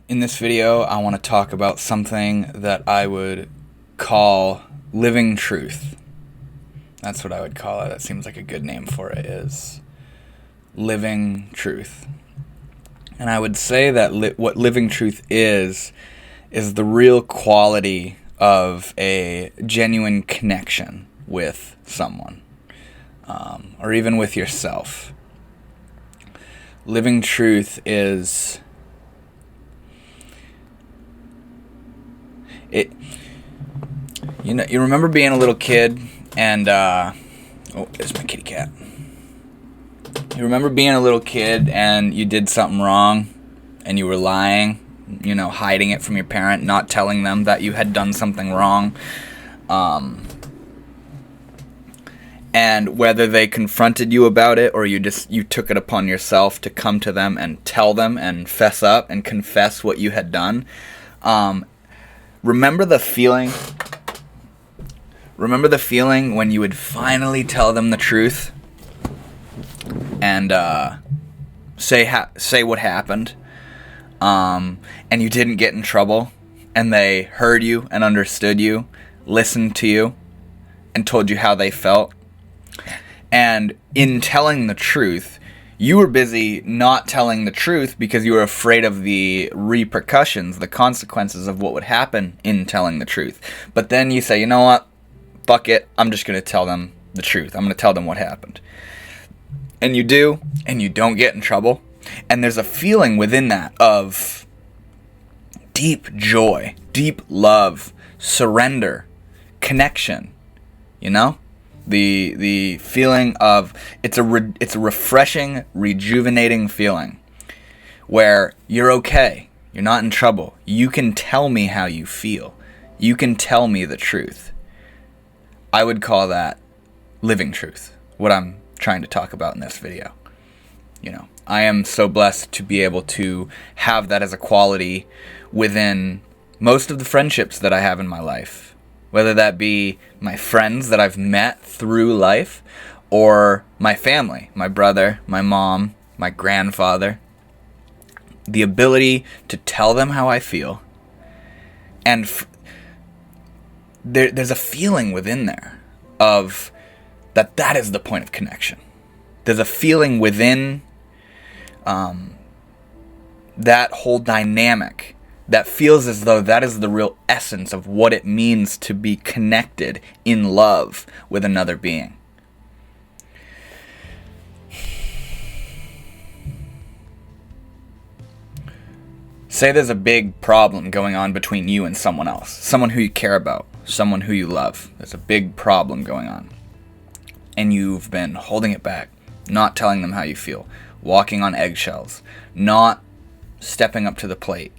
In this video, I want to talk about something that I would call living truth. That's what I would call it. That seems like a good name for it, is living truth. And I would say that what living truth is the real quality of a genuine connection with someone, or even with yourself. Living truth is it. You remember being a little kid and there's my kitty cat. You remember being a little kid and you did something wrong and you were lying, hiding it from your parent, not telling them that you had done something wrong. And whether they confronted you about it or you took it upon yourself to come to them and tell them and fess up and confess what you had done. Remember the feeling when you would finally tell them the truth and say what happened, and you didn't get in trouble, and they heard you and understood you, listened to you, and told you how they felt. And in telling the truth, you were busy not telling the truth because you were afraid of the repercussions, the consequences of what would happen in telling the truth. But then you say, you know what? Fuck it. I'm just going to tell them the truth. I'm going to tell them what happened. And you do, and you don't get in trouble. And there's a feeling within that of deep joy, deep love, surrender, connection, The feeling of it's a refreshing, rejuvenating feeling where you're okay. You're not in trouble. You can tell me how you feel. You can tell me the truth. I would call that living truth, what I'm trying to talk about in this video. I am so blessed to be able to have that as a quality within most of the friendships that I have in my life. Whether that be my friends that I've met through life, or my family, my brother, my mom, my grandfather. The ability to tell them how I feel. And there's a feeling within there of that is the point of connection. There's a feeling within that whole dynamic that feels as though that is the real essence of what it means to be connected in love with another being. Say there's a big problem going on between you and someone else, someone who you care about, someone who you love. There's a big problem going on. And you've been holding it back, not telling them how you feel, walking on eggshells, not stepping up to the plate.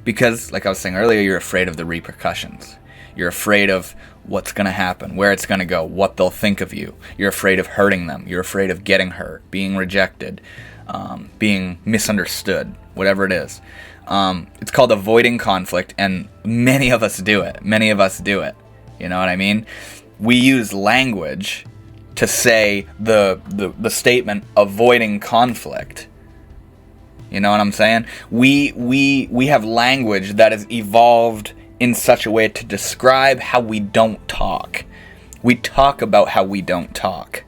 Because, like I was saying earlier, you're afraid of the repercussions. You're afraid of what's going to happen, where it's going to go, what they'll think of you. You're afraid of hurting them. You're afraid of getting hurt, being rejected, being misunderstood, whatever it is. It's called avoiding conflict, and many of us do it. You know what I mean? We use language to say the statement, avoiding conflict. You know what I'm saying? We have language that has evolved in such a way to describe how we don't talk. We talk about how we don't talk.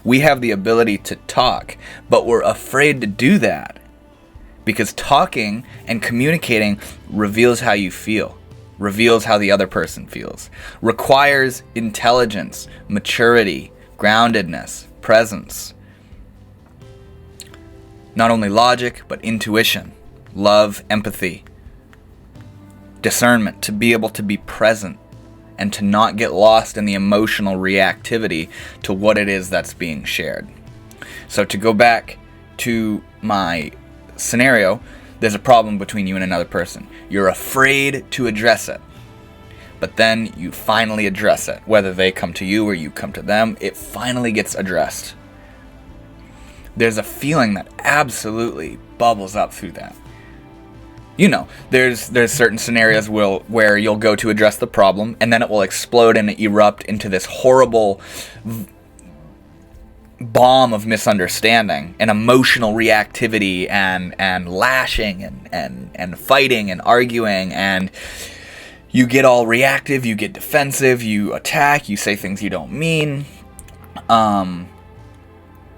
We have the ability to talk, but we're afraid to do that because talking and communicating reveals how you feel, reveals how the other person feels, requires intelligence, maturity, groundedness, presence. Not only logic, but intuition, love, empathy, discernment, to be able to be present and to not get lost in the emotional reactivity to what it is that's being shared. So to go back to my scenario, there's a problem between you and another person. You're afraid to address it, but then you finally address it. Whether they come to you or you come to them, it finally gets addressed. There's a feeling that absolutely bubbles up through that. There's certain scenarios where you'll go to address the problem, and then it will explode and erupt into this horrible bomb of misunderstanding and emotional reactivity and lashing and fighting and arguing, and you get all reactive, you get defensive, you attack, you say things you don't mean, and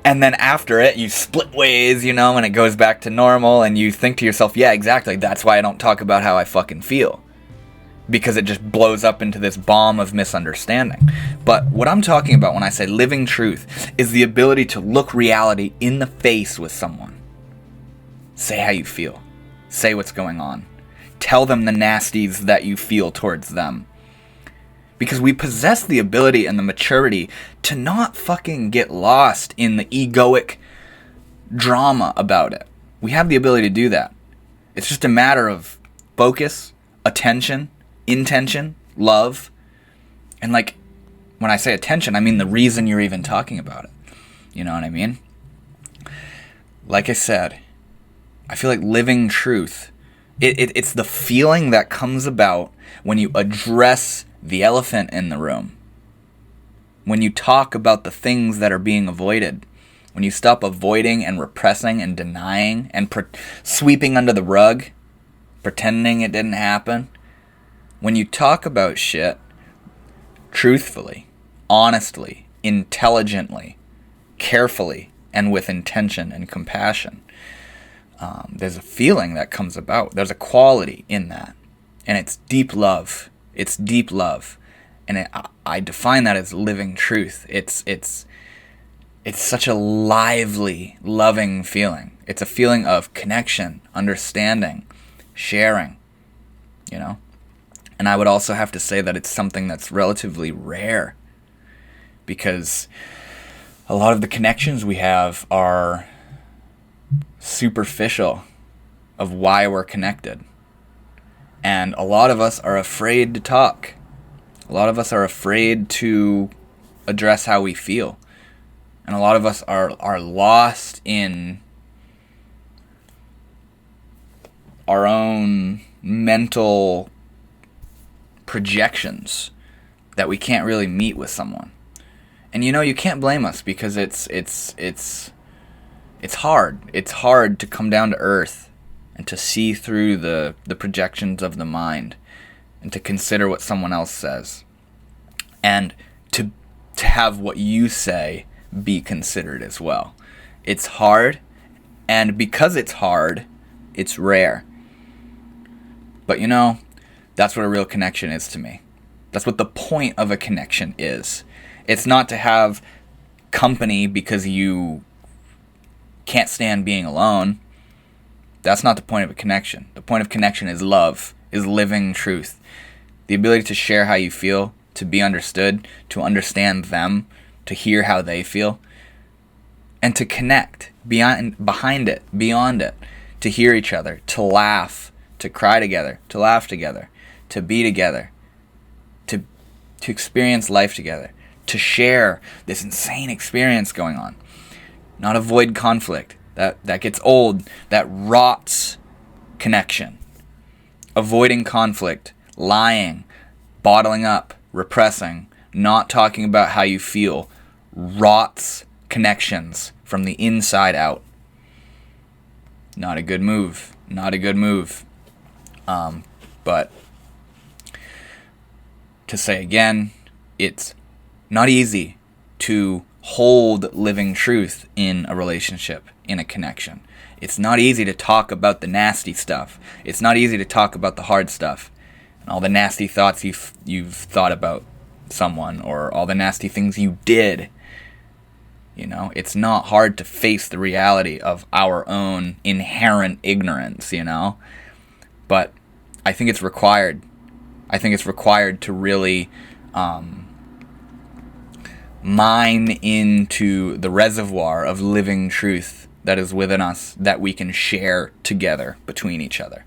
then after it you split ways, and it goes back to normal, and you think to yourself, yeah, exactly, that's why I don't talk about how I fucking feel. Because it just blows up into this bomb of misunderstanding. But what I'm talking about when I say living truth is the ability to look reality in the face with someone. Say how you feel. Say what's going on. Tell them the nasties that you feel towards them. Because we possess the ability and the maturity to not fucking get lost in the egoic drama about it. We have the ability to do that. It's just a matter of focus, attention, intention, love, and when I say attention, I mean the reason you're even talking about it. You know what I mean? Like I said, I feel like living truth, it's the feeling that comes about when you address the elephant in the room. When you talk about the things that are being avoided. When you stop avoiding and repressing and denying and sweeping under the rug, pretending it didn't happen. When you talk about shit truthfully, honestly, intelligently, carefully, and with intention and compassion, there's a feeling that comes about. There's a quality in that. And it's deep love. It's deep love. And I define that as living truth. It's such a lively, loving feeling. It's a feeling of connection, understanding, sharing, And I would also have to say that it's something that's relatively rare, because a lot of the connections we have are superficial of why we're connected. And a lot of us are afraid to talk. A lot of us are afraid to address how we feel. And a lot of us are lost in our own mental projections that we can't really meet with someone. And you can't blame us, because it's hard. It's hard to come down to earth and to see through the projections of the mind and to consider what someone else says and to have what you say be considered as well. It's hard, and because it's hard, it's rare. But that's what a real connection is to me. That's what the point of a connection is. It's not to have company because you can't stand being alone. That's not the point of a connection. The point of connection is love, is living truth. The ability to share how you feel, to be understood, to understand them, to hear how they feel, and to connect beyond it, to hear each other, to laugh, to cry together, to laugh together, to be together, to experience life together, to share this insane experience going on. Not avoid conflict. That gets old. That rots connection. Avoiding conflict, lying, bottling up, repressing, not talking about how you feel, rots connections from the inside out. Not a good move. Not a good move. But to say again, it's not easy to hold living truth in a relationship, in a connection. It's not easy to talk about the nasty stuff. It's not easy to talk about the hard stuff and all the nasty thoughts you've thought about someone, or all the nasty things you did. It's not hard to face the reality of our own inherent ignorance, But I think it's required. I think it's required to really mine into the reservoir of living truth that is within us, that we can share together between each other.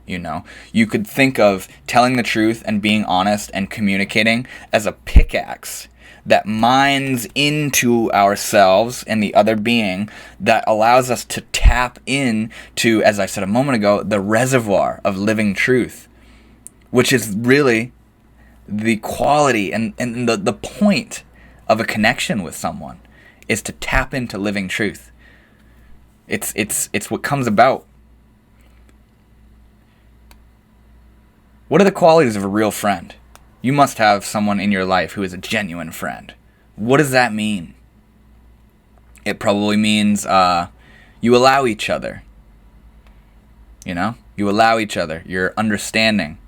You could think of telling the truth and being honest and communicating as a pickaxe that mines into ourselves and the other being, that allows us to tap into, as I said a moment ago, the reservoir of living truth, which is really the quality and the point of a connection with someone. is to tap into living truth. It's what comes about. What are the qualities of a real friend? You must have someone in your life who is a genuine friend. What does that mean? It probably means you allow each other. You know? You allow each other. You're understanding.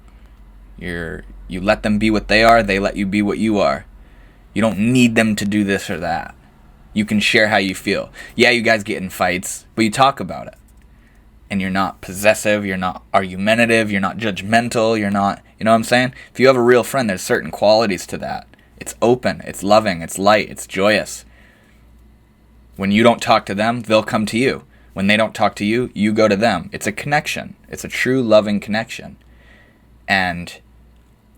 You let them be what they are. They let you be what you are. You don't need them to do this or that. You can share how you feel. Yeah, you guys get in fights, but you talk about it. And you're not possessive, you're not argumentative, you're not judgmental, you're not, you know what I'm saying? If you have a real friend, there's certain qualities to that. It's open, it's loving, it's light, it's joyous. When you don't talk to them, they'll come to you. When they don't talk to you, you go to them. It's a connection. It's a true loving connection. And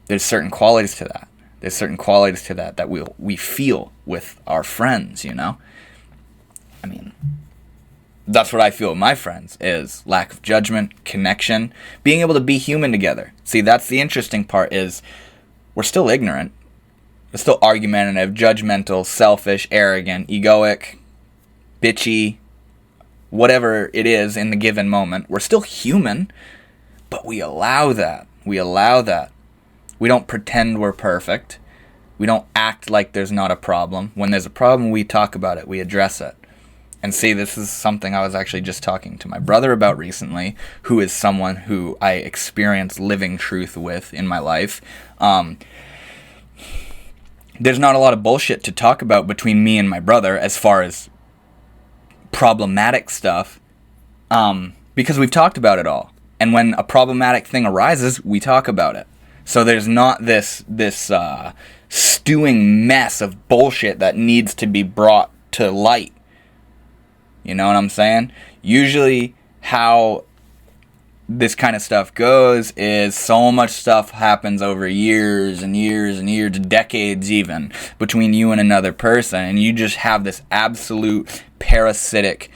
there's certain qualities to that. There's certain qualities to that we feel with our friends, you know? I mean, that's what I feel with my friends, is lack of judgment, connection, being able to be human together. See, that's the interesting part, is we're still ignorant. We're still argumentative, judgmental, selfish, arrogant, egoic, bitchy, whatever it is in the given moment. We're still human, but we allow that. We allow that. We don't pretend we're perfect. We don't act like there's not a problem. When there's a problem, we talk about it. We address it. And see, this is something I was actually just talking to my brother about recently, who is someone who I experience living truth with in my life. There's not a lot of bullshit to talk about between me and my brother as far as problematic stuff, because we've talked about it all. And when a problematic thing arises, we talk about it. So there's not this stewing mess of bullshit that needs to be brought to light. You know what I'm saying? Usually how this kind of stuff goes is so much stuff happens over years and years and years, decades even, between you and another person, and you just have this absolute parasitic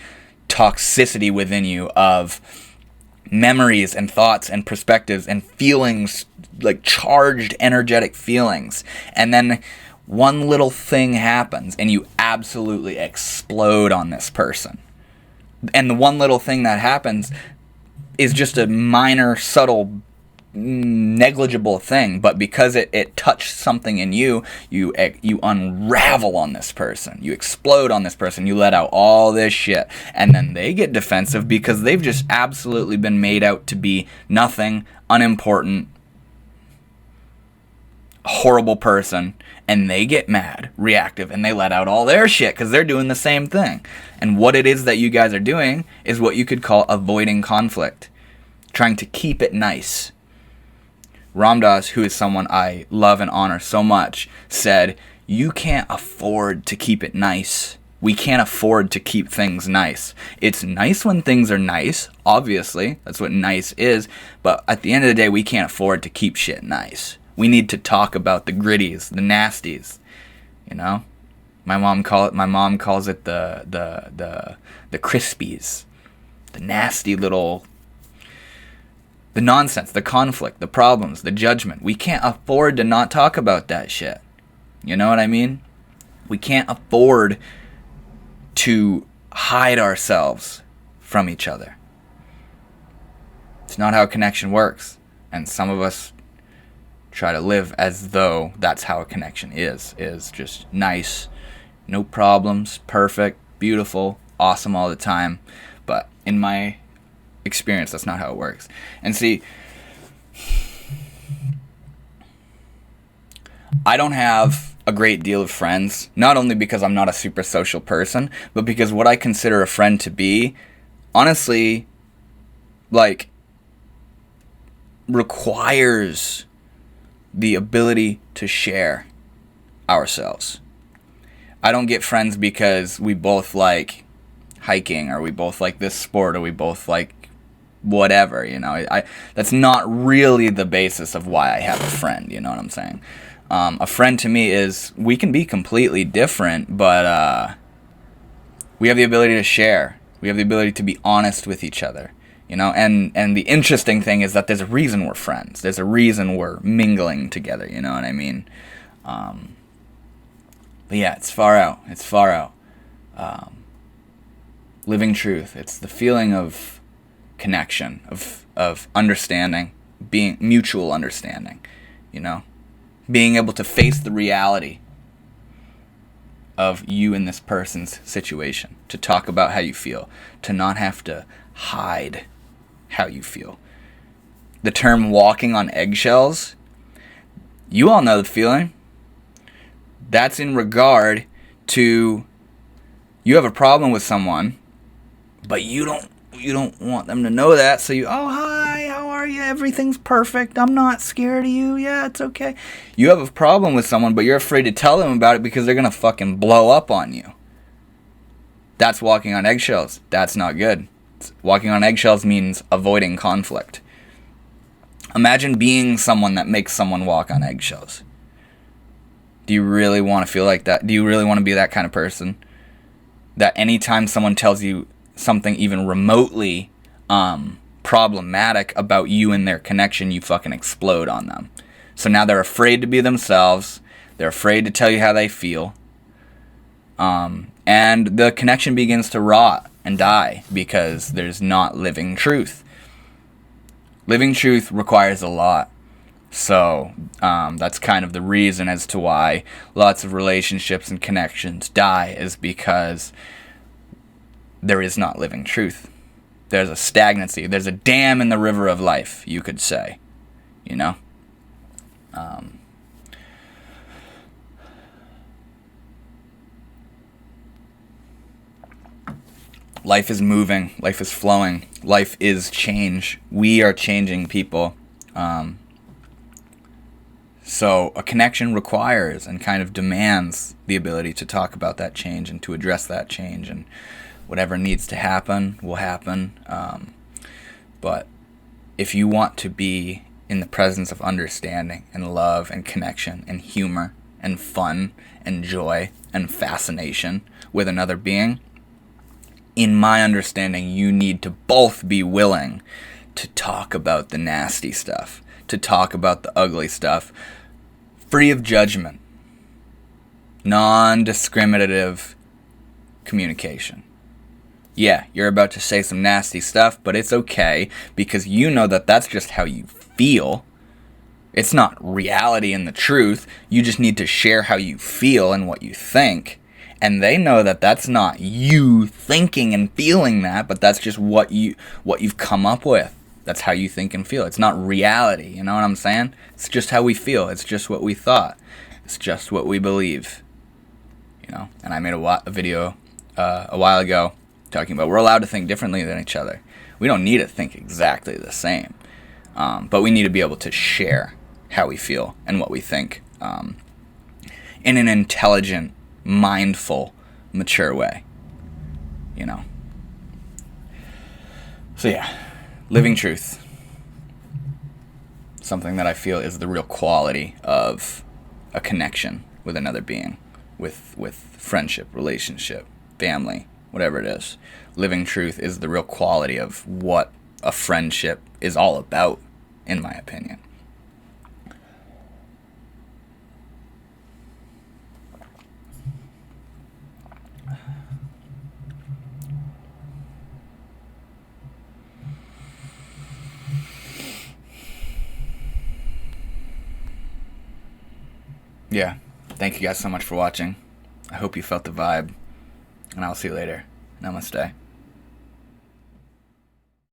toxicity within you of memories and thoughts and perspectives and feelings, like charged energetic feelings, and then one little thing happens and you absolutely explode on this person. And the one little thing that happens is just a minor, subtle, negligible thing, but because it touched something in you, you unravel on this person. You explode on this person. You let out all this shit. And then they get defensive because they've just absolutely been made out to be nothing, unimportant, horrible person, and they get mad, reactive, and they let out all their shit because they're doing the same thing. And what it is that you guys are doing is what you could call avoiding conflict, trying to keep it nice. Ram Dass, who is someone I love and honor so much, said, you can't afford to keep it nice. We can't afford to keep things nice. It's nice when things are nice, obviously, that's what nice is, but at the end of the day, we can't afford to keep shit nice. We need to talk about the gritties, the nasties, you know? My mom calls it the crispies, the nasty little, the nonsense, the conflict, the problems, the judgment. We can't afford to not talk about that shit. You know what I mean? We can't afford to hide ourselves from each other. It's not how connection works. And some of us try to live as though that's how a connection is just nice, no problems, perfect, beautiful, awesome all the time. But in my experience, that's not how it works. And see, I don't have a great deal of friends, not only because I'm not a super social person, but because what I consider a friend to be, honestly, like, requires the ability to share ourselves. I don't get friends because we both like hiking, or we both like this sport, or we both like whatever, you know. That's not really the basis of why I have a friend, you know what I'm saying? A friend to me is, we can be completely different, but we have the ability to share. We have the ability to be honest with each other. You know, and the interesting thing is that there's a reason we're friends. There's a reason we're mingling together, you know what I mean? But yeah, it's far out. It's far out. Living truth. It's the feeling of connection, of understanding, being mutual understanding, you know, being able to face the reality of you and this person's situation, to talk about how you feel, to not have to hide how you feel. The term walking on eggshells, you all know the feeling. That's in regard to you have a problem with someone, but you don't want them to know that, so you, oh, hi, how are you? Everything's perfect. I'm not scared of you. Yeah, it's okay. You have a problem with someone, but you're afraid to tell them about it because they're going to fucking blow up on you. That's walking on eggshells. That's not good. Walking on eggshells means avoiding conflict. Imagine being someone that makes someone walk on eggshells. Do you really want to feel like that? Do you really want to be that kind of person? That anytime someone tells you something even remotely problematic about you and their connection, you fucking explode on them. So now they're afraid to be themselves. They're afraid to tell you how they feel. And the connection begins to rot and die because there's not living truth. Living truth requires a lot. So that's kind of the reason as to why lots of relationships and connections die, is because there is not living truth. There's a stagnancy. There's a dam in the river of life, you could say. You know? Life is moving. Life is flowing. Life is change. We are changing people. So a connection requires and kind of demands the ability to talk about that change and to address that change, and whatever needs to happen will happen. But if you want to be in the presence of understanding and love and connection and humor and fun and joy and fascination with another being, in my understanding, you need to both be willing to talk about the nasty stuff, to talk about the ugly stuff, free of judgment, non-discriminative communication. Yeah, you're about to say some nasty stuff, but it's okay, because you know that that's just how you feel. It's not reality and the truth. You just need to share how you feel and what you think. And they know that that's not you thinking and feeling that, but that's just what you've come up with. That's how you think and feel. It's not reality, you know what I'm saying? It's just how we feel. It's just what we thought. It's just what we believe. You know? And I made a video a while ago talking about we're allowed to think differently than each other. We don't need to think exactly the same. But we need to be able to share how we feel and what we think in an intelligent, mindful, mature way. You know? So yeah. Living truth. Something that I feel is the real quality of a connection with another being, with friendship, relationship, family, whatever it is. Living truth is the real quality of what a friendship is all about, in my opinion. Yeah, thank you guys so much for watching. I hope you felt the vibe, and I'll see you later. Namaste.